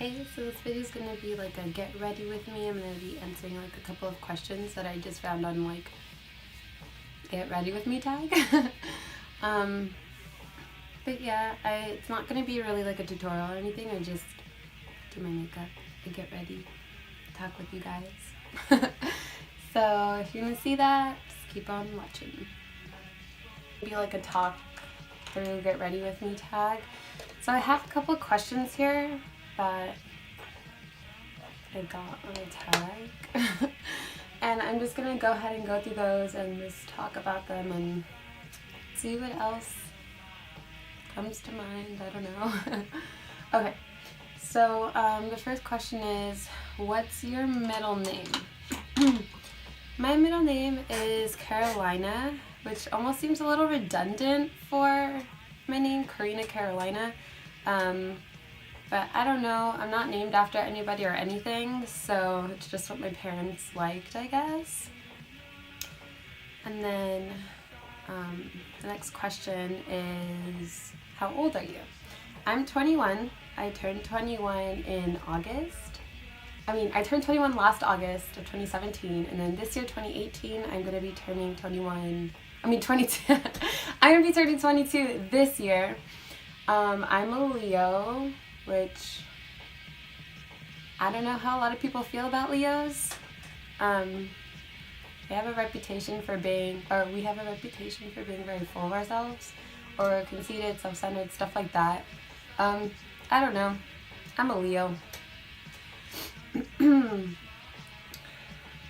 Hey, so this video is going to be like a get ready with me. I'm going to be answering like a couple of questions that I just found on like get ready with me tag. But yeah, it's not going to be really like a tutorial or anything. I just do my makeup and get ready, talk with you guys. So if you're going to see that, just keep on watching. Be like a talk through get ready with me tag. So I have a couple of questions here that I got on a tag. And I'm just going to go ahead and go through those and just talk about them and see what else comes to mind. I don't know. Okay, so the first question is, what's your middle name? My middle name is Carolina, which almost seems a little redundant for my name, Karina Carolina. But I don't know, I'm not named after anybody or anything, so it's just what my parents liked, I guess. And then the next question is, how old are you? I'm 21. I turned 21 in August. I turned 21 last August of 2017, and then this year, 2018, I'm going to be turning 22. I'm going to be turning 22 this year. I'm a Leo, which I don't know how a lot of people feel about Leos. We have a reputation for being very full of ourselves, or conceited, self-centered, stuff like that. I don't know. I'm a Leo.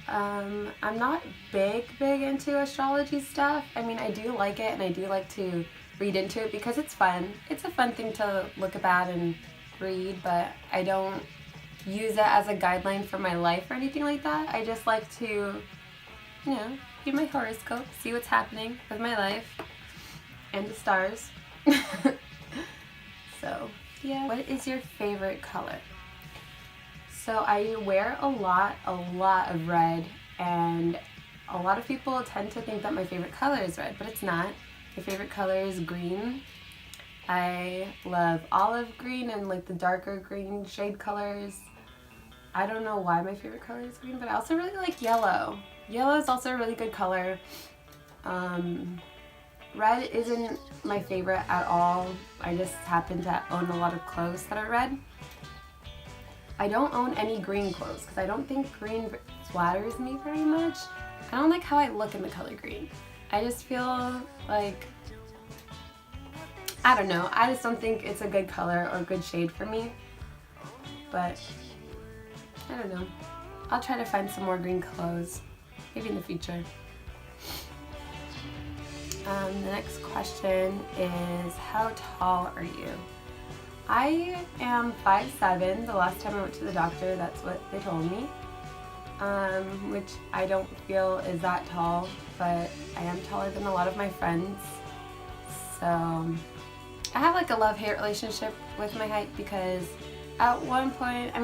I'm not big into astrology stuff. I do like it, and I do like to read into it because it's fun. It's a fun thing to look about and read, but I don't use it as a guideline for my life or anything like that. I just like to, read my horoscope, see what's happening with my life and the stars. So, yeah. What is your favorite color? So I wear a lot of red, and a lot of people tend to think that my favorite color is red, but it's not. My favorite color is green. I love olive green and like the darker green shade colors. I don't know why my favorite color is green, but I also really like yellow. Yellow is also a really good color. Red isn't my favorite at all. I just happen to own a lot of clothes that are red. I don't own any green clothes because I don't think green flatters me very much. I don't like how I look in the color green. I just feel like, I don't know, I just don't think it's a good color or good shade for me. But, I don't know. I'll try to find some more green clothes, maybe in the future. The next question is, how tall are you? I am 5'7". The last time I went to the doctor, that's what they told me. Which I don't feel is that tall, but I am taller than a lot of my friends. So I have like a love-hate relationship with my height because at one point, on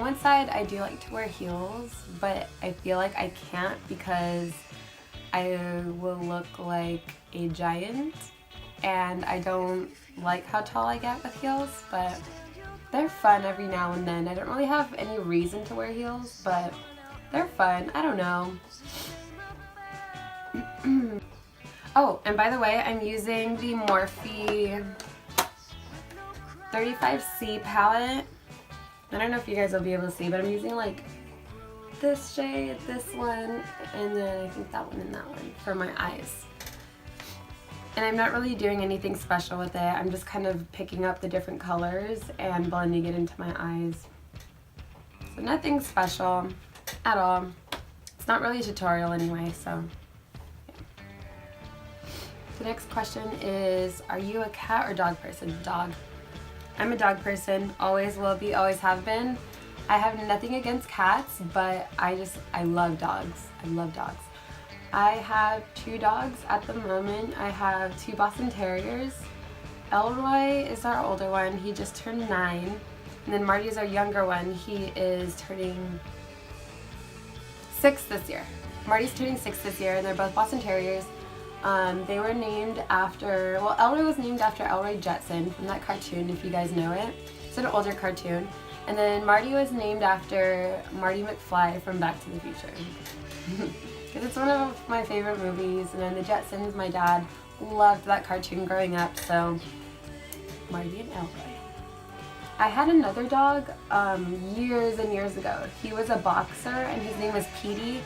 one side I do like to wear heels, but I feel like I can't because I will look like a giant, and I don't like how tall I get with heels, but they're fun every now and then. I don't really have any reason to wear heels, but they're fun. I don't know. Oh, and by the way, I'm using the Morphe 35C palette. I don't know if you guys will be able to see, but I'm using like this shade, this one, and then I think that one and that one for my eyes. And I'm not really doing anything special with it. I'm just kind of picking up the different colors and blending it into my eyes. So nothing special at all. It's not really a tutorial anyway, so yeah. The next question is, are you a cat or dog person? Dog. I'm a dog person, always will be, always have been. I have nothing against cats, but I love dogs. I love dogs. I have 2 dogs at the moment. I have 2 Boston Terriers. Elroy is our older one. He just turned 9. And then Marty is our younger one. He is turning 6 this year. Marty's turning 6 this year, and they're both Boston Terriers. They were named after, Elroy was named after Elroy Jetson from that cartoon, if you guys know it. It's an older cartoon. And then Marty was named after Marty McFly from Back to the Future. Because it's one of my favorite movies. And then the Jetsons, my dad loved that cartoon growing up, so Marty and Elroy. I had another dog years and years ago. He was a boxer and his name was Petey.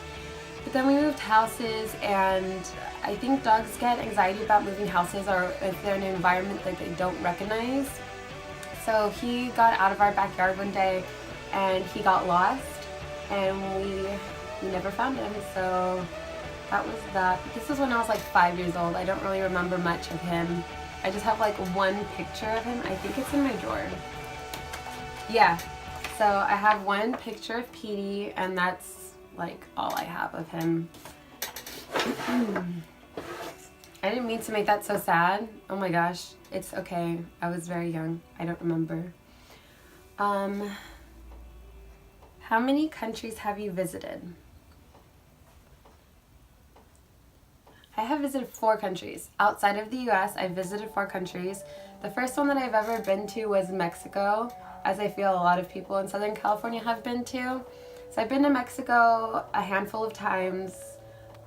But then we moved houses, and I think dogs get anxiety about moving houses or if they're in an environment that they don't recognize. So he got out of our backyard one day and he got lost, and we never found him. So that was that. This was when I was like 5 years old. I don't really remember much of him. I just have like one picture of him. I think it's in my drawer. Yeah, so I have one picture of Petey, and that's like all I have of him. I didn't mean to make that so sad. Oh my gosh, it's okay. I was very young. I don't remember. How many countries have you visited? I have visited 4 countries. Outside of the US, I've visited 4 countries. The first one that I've ever been to was Mexico, as I feel a lot of people in Southern California have been to. So I've been to Mexico a handful of times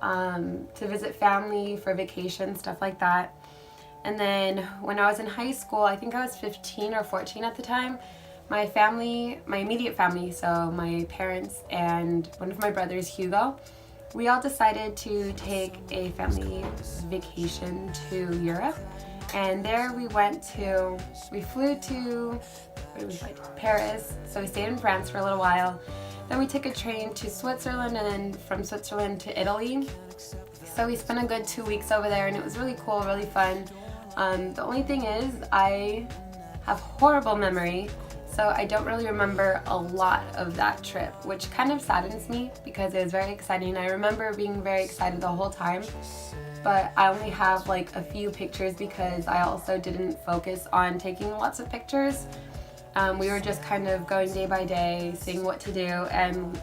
to visit family, for vacation, stuff like that. And then when I was in high school, I think I was 15 or 14 at the time, my family, my immediate family, so my parents and one of my brothers, Hugo, we all decided to take a family vacation to Europe. And there we flew to Paris, so we stayed in France for a little while. Then we took a train to Switzerland, and then from Switzerland to Italy. So we spent a good 2 weeks over there, and it was really cool, really fun. The only thing is, I have horrible memory, so I don't really remember a lot of that trip, which kind of saddens me because it was very exciting. I remember being very excited the whole time, but I only have like a few pictures because I also didn't focus on taking lots of pictures. We were just kind of going day by day, seeing what to do, and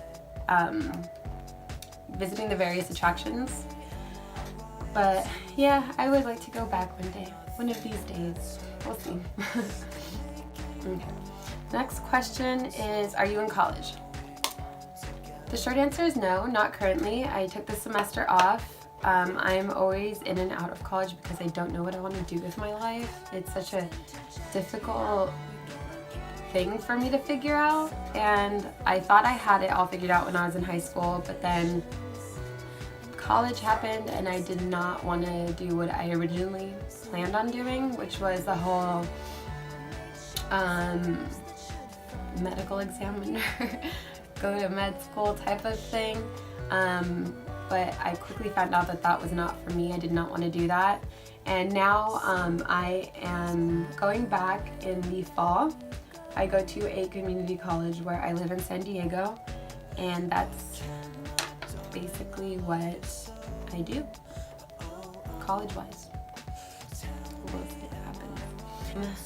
visiting the various attractions. But yeah, I would like to go back one day, one of these days. We'll see. Okay. Next question is, are you in college? The short answer is no, not currently. I took the semester off. I'm always in and out of college because I don't know what I want to do with my life. It's such a difficult thing for me to figure out, and I thought I had it all figured out when I was in high school, but then college happened and I did not want to do what I originally planned on doing, which was the whole medical examiner, go to med school type of thing. But I quickly found out that that was not for me. I did not want to do that. And now I am going back in the fall. I go to a community college where I live in San Diego, and that's basically what I do, college-wise. We'll see what happens.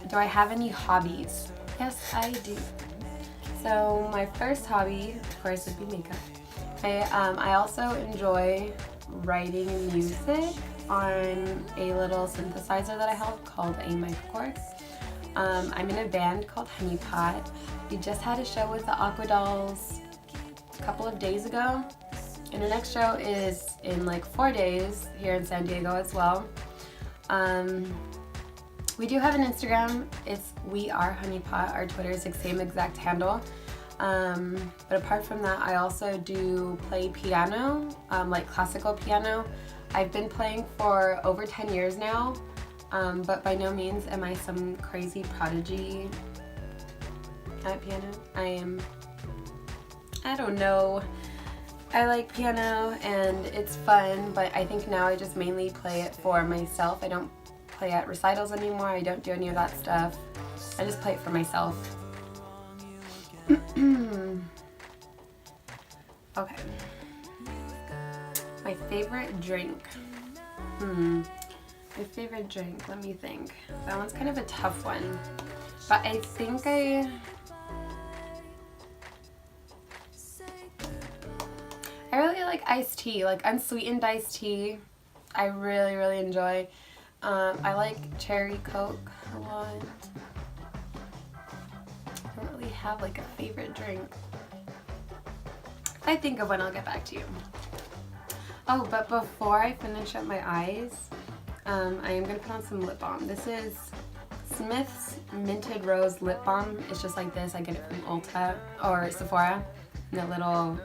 Do I have any hobbies? Yes, I do. So my first hobby, of course, would be makeup. I also enjoy writing music on a little synthesizer that I have called a microchord. I'm in a band called Honey Pot. We just had a show with the Aqua Dolls a couple of days ago, and the next show is in like 4 days here in San Diego as well. We do have an Instagram. It's We Are Honey Pot. Our Twitter is the same exact handle. But apart from that, I also do play piano, like classical piano. I've been playing for over 10 years now, but by no means am I some crazy prodigy at piano. I don't know. I like piano and it's fun, but I think now I just mainly play it for myself. I don't play at recitals anymore. I don't do any of that stuff. I just play it for myself. Okay. My favorite drink. My favorite drink, let me think. That one's kind of a tough one. But I think I really like iced tea, like unsweetened iced tea. I really, really enjoy. I like cherry Coke. a lot. I don't really have like a favorite drink. If I think of one, I'll get back to you. Oh, but before I finish up my eyes, I am going to put on some lip balm. This is Smith's Minted Rose Lip Balm. It's just like this. I get it from Ulta or Sephora in the little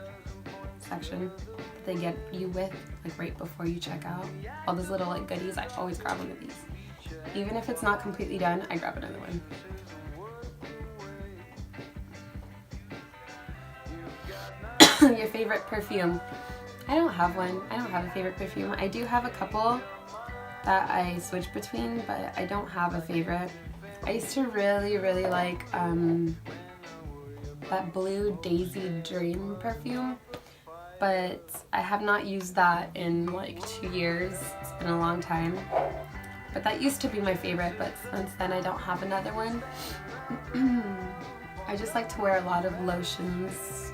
section that they get you with, like right before you check out. All those little like goodies. I always grab one of these. Even if it's not completely done, I grab another one. Your favorite perfume? I don't have one. I don't have a favorite perfume. I do have a couple that I switch between, but I don't have a favorite. I used to really like that Blue Daisy Dream perfume, but I have not used that in like 2 years. It's been a long time. But that used to be my favorite, but since then I don't have another one. I just like to wear a lot of lotions.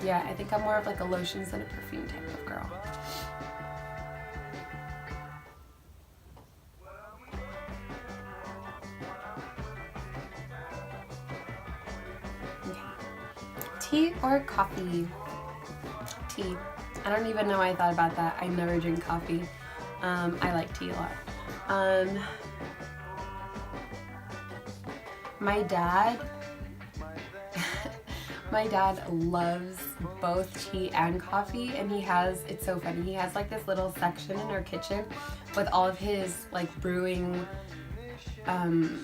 Yeah, I think I'm more of like a lotions than a perfume type of girl. Okay. Tea or coffee? Tea. I don't even know why I thought about that. I never drink coffee. I like tea a lot. My dad loves both tea and coffee, and it's so funny, he has like this little section in our kitchen with all of his like brewing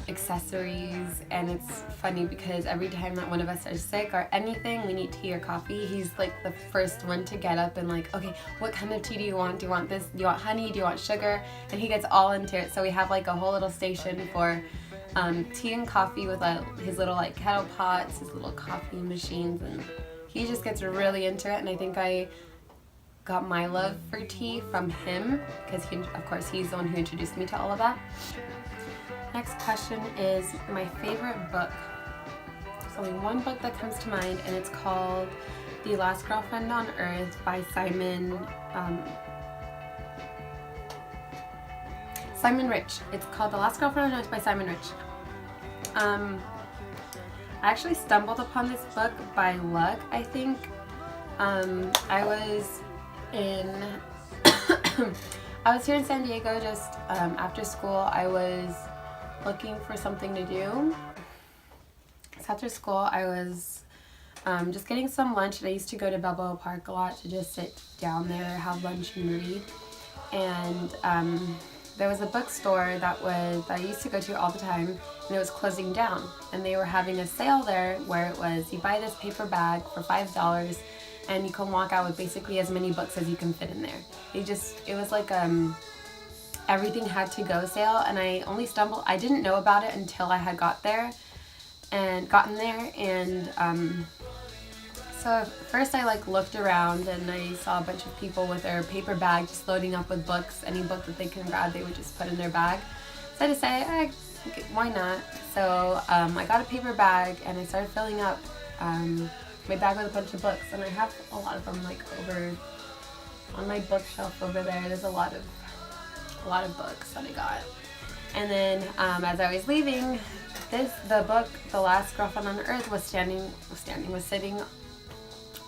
accessories, and it's funny because every time that one of us are sick or anything, we need tea or coffee, he's like the first one to get up and like, okay, what kind of tea do you want? Do you want this? Do you want honey? Do you want sugar? And he gets all into it. So we have like a whole little station for tea and coffee with his little like kettle pots, his little coffee machines, and he just gets really into it. And I think I got my love for tea from him because of course he's the one who introduced me to all of that. Next question is my favorite book. There's only one book that comes to mind, and it's called The Last Girlfriend on Earth by Simon Rich. It's called The Last Girlfriend on Earth by Simon Rich. I actually stumbled upon this book by luck, I think. I was here in San Diego just after school. I was looking for something to do. So after school, I was just getting some lunch, and I used to go to Balboa Park a lot to just sit down there, have lunch, and read. And there was a bookstore that I used to go to all the time, and it was closing down. And they were having a sale there where it was, you buy this paper bag for $5, and you can walk out with basically as many books as you can fit in there. It was like everything had to go sale, and I didn't know about it until I had gotten there, and so first I like looked around and I saw a bunch of people with their paper bag just loading up with books. Any book that they can grab, they would just put in their bag. So I decided, why not? So I got a paper bag and I started filling up my bag with a bunch of books, and I have a lot of them like over on my bookshelf over there. There's a lot of books that I got. And then as I was leaving, the book, The Last Girlfriend on Earth,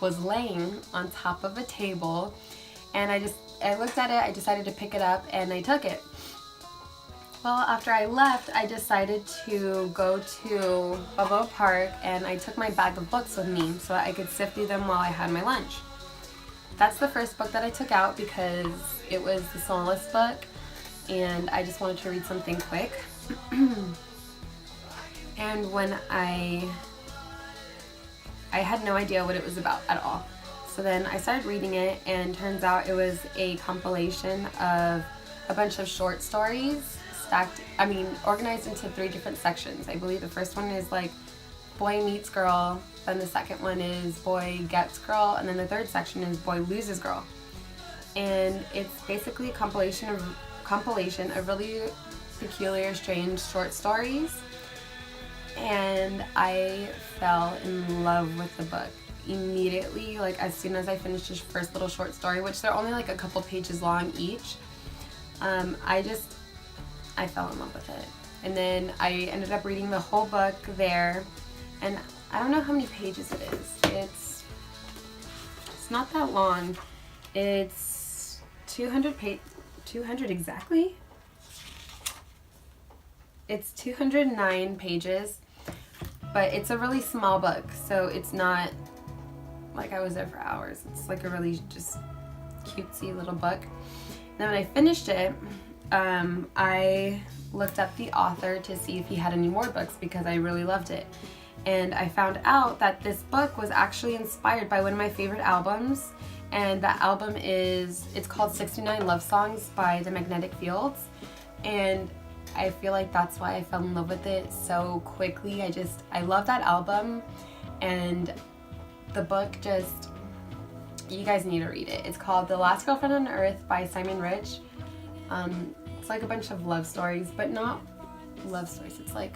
was laying on top of a table, and I looked at it, I decided to pick it up, and I took it. Well, after I left, I decided to go to Balboa Park, and I took my bag of books with me so I could sift through them while I had my lunch. That's the first book that I took out because it was the smallest book, and I just wanted to read something quick. And when I had no idea what it was about at all. So then I started reading it, and turns out it was a compilation of a bunch of short stories organized into 3 different sections. I believe the first one is like boy meets girl, then the second one is boy gets girl, and then the third section is boy loses girl. And it's basically a compilation of really peculiar, strange short stories. And I fell in love with the book immediately, like as soon as I finished the first little short story, which they're only like a couple pages long each. I fell in love with it. And then I ended up reading the whole book there, and I don't know how many pages it is. It's not that long. It's 200 exactly? It's 209 pages, but it's a really small book, so it's not like I was there for hours. It's like a really just cutesy little book. And then when I finished it, I looked up the author to see if he had any more books because I really loved it. And I found out that this book was actually inspired by one of my favorite albums, and that album it's called 69 Love Songs by the Magnetic Fields. And I feel like that's why I fell in love with it so quickly. I love that album, and the book just, you guys need to read it. It's called The Last Girlfriend on Earth by Simon Rich. It's like a bunch of love stories, but not love stories. It's like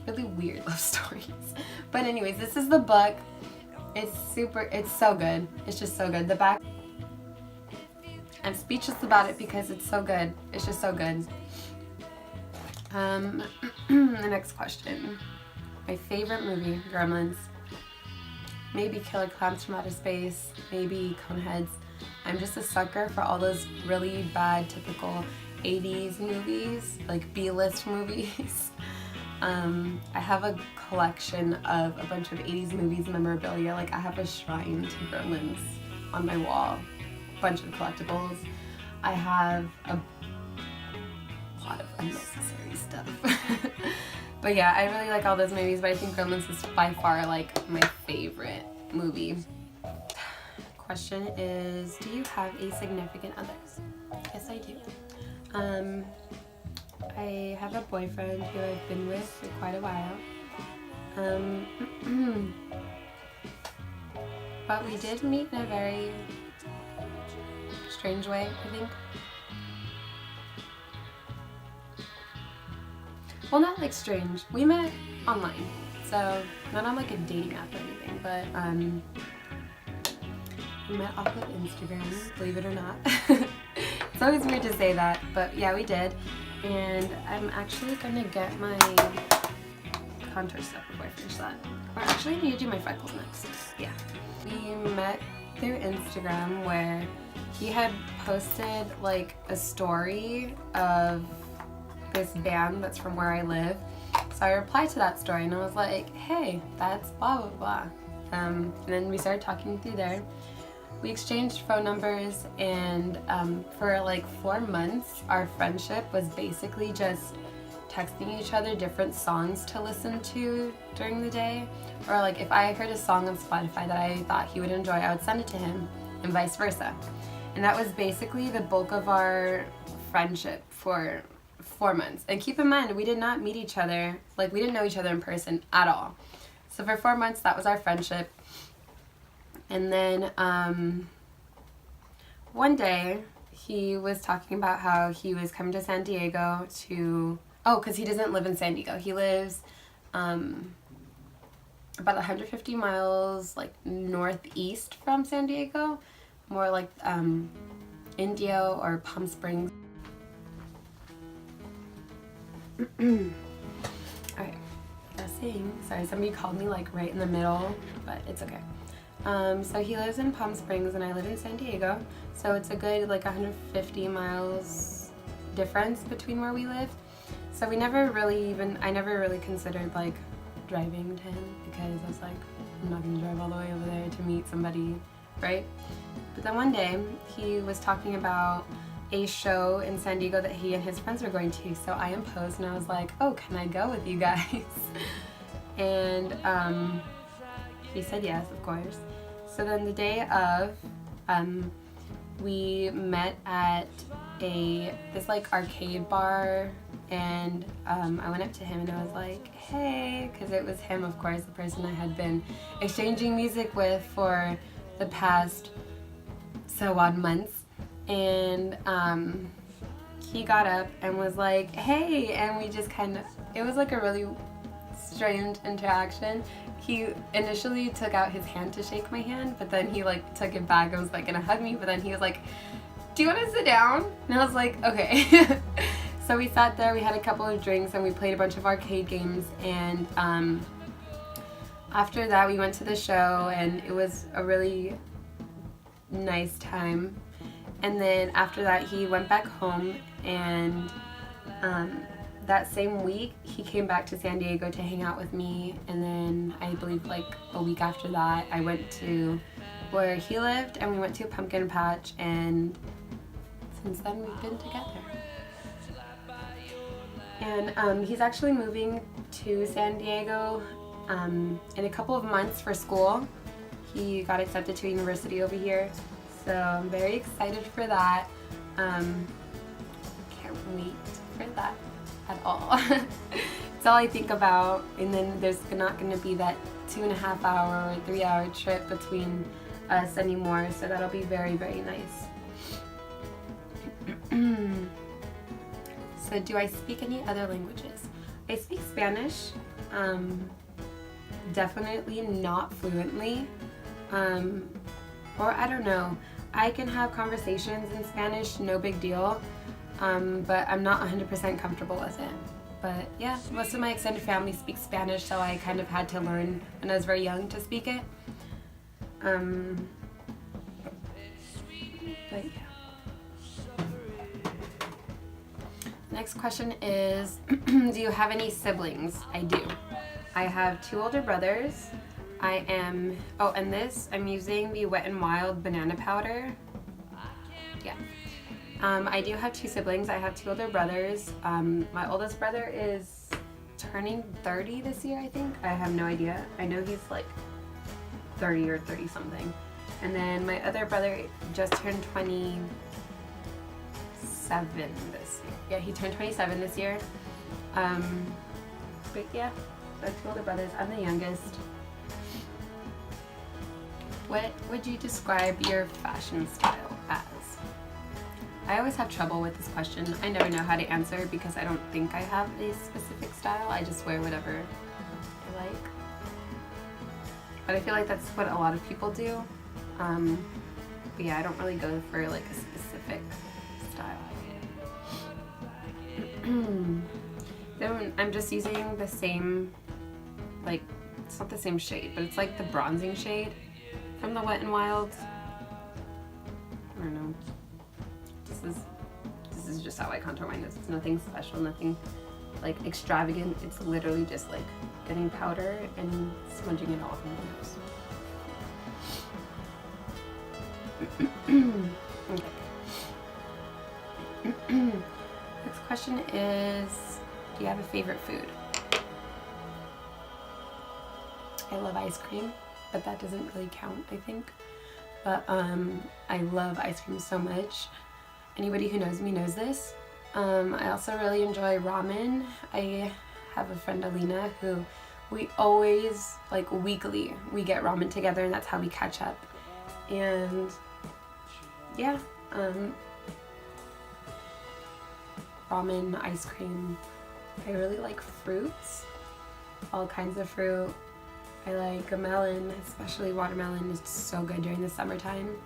really weird love stories. But anyways, this is the book. It's so good. It's just so good. The back, I'm speechless about it because it's so good. It's just so good. The next question. My favorite movie, Gremlins. Maybe Killer Clowns from Outer Space, maybe Coneheads. I'm just a sucker for all those really bad, typical 80s movies, like B-list movies. I have a collection of a bunch of 80s movies memorabilia. Like I have a shrine to Gremlins on my wall, a bunch of collectibles. I have a lot of unnecessary stuff. But yeah, I really like all those movies, but I think Gremlins is by far like my favorite movie. Question is, do you have a significant other? Yes, I do. I have a boyfriend who I've been with for quite a while. But we did meet in a very strange way, I think. Well, not like strange. We met online, so not on like a dating app or anything, but we met off of Instagram, believe it or not. It's always weird to say that, but yeah, we did. And I'm actually gonna get my contour stuff before I finish that. Or actually, I need to do my freckles next. Yeah. We met through Instagram where he had posted like a story of this band that's from where I live. So I replied to that story and I was like, hey, that's blah blah blah. And then we started talking through there. We exchanged phone numbers, and for like 4 months our friendship was basically just texting each other different songs to listen to during the day. Or like if I heard a song on Spotify that I thought he would enjoy, I would send it to him, and vice versa. And that was basically the bulk of our friendship for 4 months. And keep in mind, we did not meet each other, like we didn't know each other in person at all. So for 4 months, that was our friendship. And then one day he was talking about how he was coming to San Diego to, because he doesn't live in San Diego. He lives about 150 miles like northeast from San Diego, more like Indio or Palm Springs. Alright, I was saying, sorry, somebody called me like right in the middle, but it's okay. So he lives in Palm Springs and I live in San Diego, so it's a good like 150 miles difference between where we live. So I never really considered like driving to him, because I was like, I'm not gonna drive all the way over there to meet somebody, right? But then one day he was talking about a show in San Diego that he and his friends were going to, so I imposed and I was like, oh, can I go with you guys? And he said yes, of course. So then the day of, we met at this like arcade bar, and I went up to him and I was like, hey, because it was him, of course, the person I had been exchanging music with for the past so odd months. And he got up and was like, hey, and we just it was like a really strange interaction. He initially took out his hand to shake my hand, but then he like took it back and was like gonna hug me, but then he was like, do you want to sit down? And I was like, okay. So we sat there, we had a couple of drinks, and we played a bunch of arcade games, and after that we went to the show, and it was a really nice time. And then after that he went back home, and that same week he came back to San Diego to hang out with me, and then I believe like a week after that I went to where he lived, and we went to a pumpkin patch, and since then we've been together. And he's actually moving to San Diego in a couple of months for school. He got accepted to a university over here, so I'm very excited for that. Can't wait for that at all. It's all I think about. And then there's not going to be that 2.5 hour or 3 hour trip between us anymore, so that'll be very, very nice. So do I speak any other languages? I speak Spanish, definitely not fluently, or I don't know. I can have conversations in Spanish, no big deal, but I'm not 100% comfortable with it. But yeah, most of my extended family speaks Spanish, so I kind of had to learn when I was very young to speak it. But yeah. Next question is, do you have any siblings? I do. I have 2 older brothers. I'm using the Wet n Wild banana powder. Yeah. I do have 2 siblings. I have 2 older brothers. My oldest brother is turning 30 this year, I think. I have no idea. I know he's like 30 or 30 something. And then my other brother just turned 27 this year. Yeah, he turned 27 this year. But yeah, I have 2 older brothers. I'm the youngest. What would you describe your fashion style as? I always have trouble with this question. I never know how to answer because I don't think I have a specific style. I just wear whatever I like. But I feel like that's what a lot of people do. But yeah, I don't really go for like a specific style. Then I'm just using the same, like, it's not the same shade, but it's like the bronzing shade from the Wet n Wild. I don't know. This is just how I contour my nose. It's nothing special, nothing like extravagant. It's literally just like getting powder and smudging it all over my nose. Okay. Next question is, do you have a favorite food? I love ice cream, but that doesn't really count, I think. But I love ice cream so much. Anybody who knows me knows this. I also really enjoy ramen. I have a friend, Alina, who we always, like weekly, we get ramen together, and that's how we catch up. And yeah, ramen, ice cream. I really like fruits, all kinds of fruit. I like a melon, especially watermelon is so good during the summertime.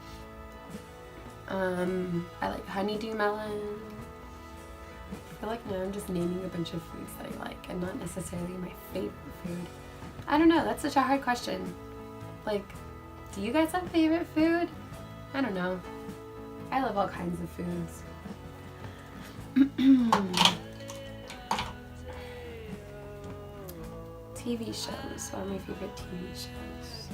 I like honeydew melon. I feel like now I'm just naming a bunch of foods that I like and not necessarily my favorite food. I don't know, that's such a hard question. Like, do you guys have favorite food? I don't know. I love all kinds of foods. TV shows. What are my favorite TV shows?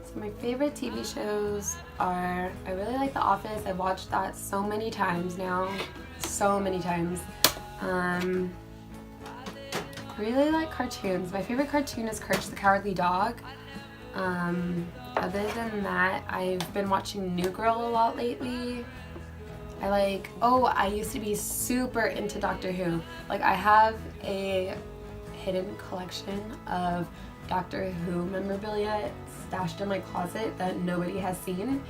So my favorite TV shows are, I really like The Office. I've watched that so many times now. So many times. I really like cartoons. My favorite cartoon is Courage the Cowardly Dog. Other than that, I've been watching New Girl a lot lately. I used to be super into Doctor Who. Like, I have a hidden collection of Doctor Who memorabilia stashed in my closet that nobody has seen.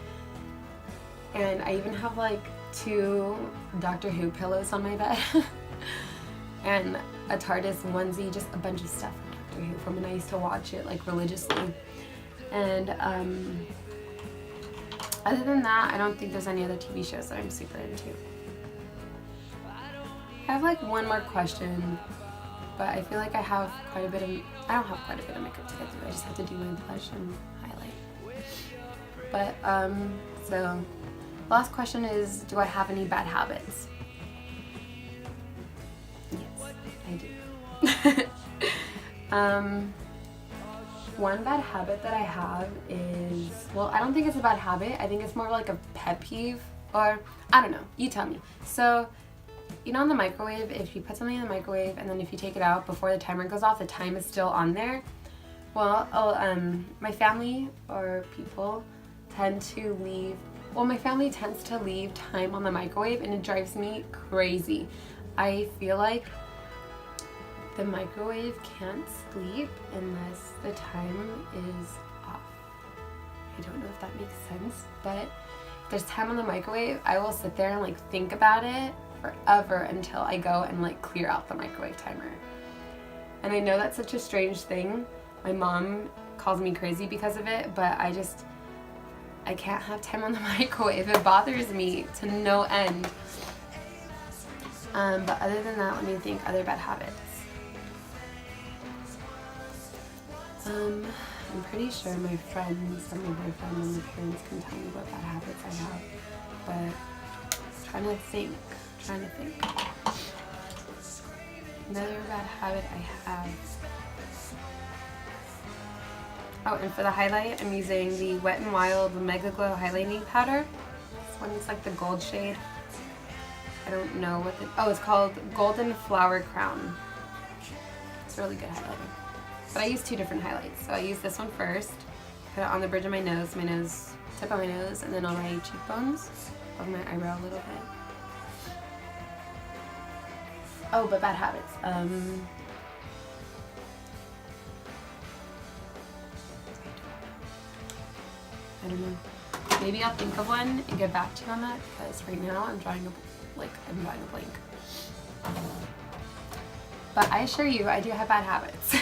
And I even have like 2 Doctor Who pillows on my bed. And a TARDIS onesie, just a bunch of stuff from Doctor Who from when I used to watch it like religiously. And other than that, I don't think there's any other TV shows that I'm super into. I have like one more question, but I feel like I have quite a bit of, I don't have quite a bit of makeup to get through. I just have to do my blush and highlight. But, so, last question is, do I have any bad habits? Yes, I do. One bad habit that I have is, well, I don't think it's a bad habit. I think it's more like a pet peeve, or I don't know. You tell me. So, you know, in the microwave, if you put something in the microwave and then if you take it out before the timer goes off, the time is still on there. Well, my family or people tend to leave. Well, my family tends to leave time on the microwave, and it drives me crazy. I feel like the microwave can't sleep unless the time is off. I don't know if that makes sense, but if there's time on the microwave, I will sit there and like think about it forever until I go and like clear out the microwave timer. And I know that's such a strange thing. My mom calls me crazy because of it, but I can't have time on the microwave. It bothers me to no end. But other than that, let me think, other bad habits. I'm pretty sure my friends and my boyfriend and my parents can tell me what bad habits I have, but I'm trying to think. Another bad habit I have. Oh, and for the highlight, I'm using the Wet n Wild Mega Glow Highlighting Powder. This one is like the gold shade. I don't know what it's called Golden Flower Crown. It's a really good highlighter. But I use two different highlights. So I use this one first, put it on the bridge of my nose, tip of my nose, and then on my cheekbones, above my eyebrow a little bit. Oh, but bad habits. I don't know. Maybe I'll think of one and get back to you on that, because right now I'm drawing a blank. But I assure you, I do have bad habits.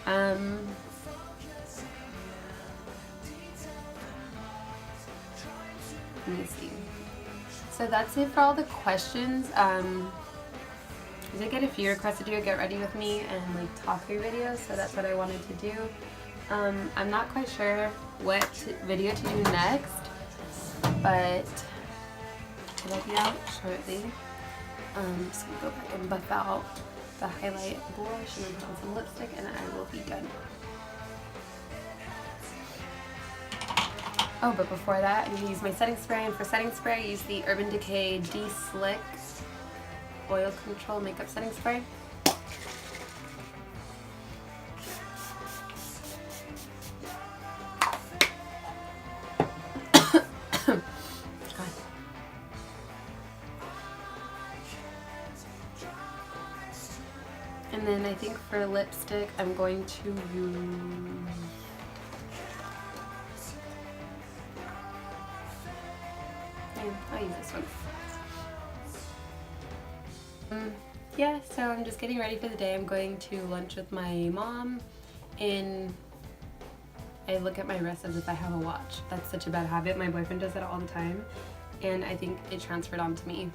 Let me see. So that's it for all the questions. I did get a few requests to do a get ready with me and like talk through videos, so that's what I wanted to do. I'm not quite sure what video to do next, but it'll be out shortly. I'm just gonna go back and buff out the highlight blush and then put on some lipstick, and I will be done. Oh, but before that, I'm gonna use my setting spray, and for setting spray, I use the Urban Decay De-Slick Oil Control Makeup Setting Spray. And then I think for lipstick, I'm going to use, I'll use this one. Yeah, so I'm just getting ready for the day. I'm going to lunch with my mom, and I look at my wrist as if I have a watch. That's such a bad habit. My boyfriend does that all the time, and I think it transferred on to me.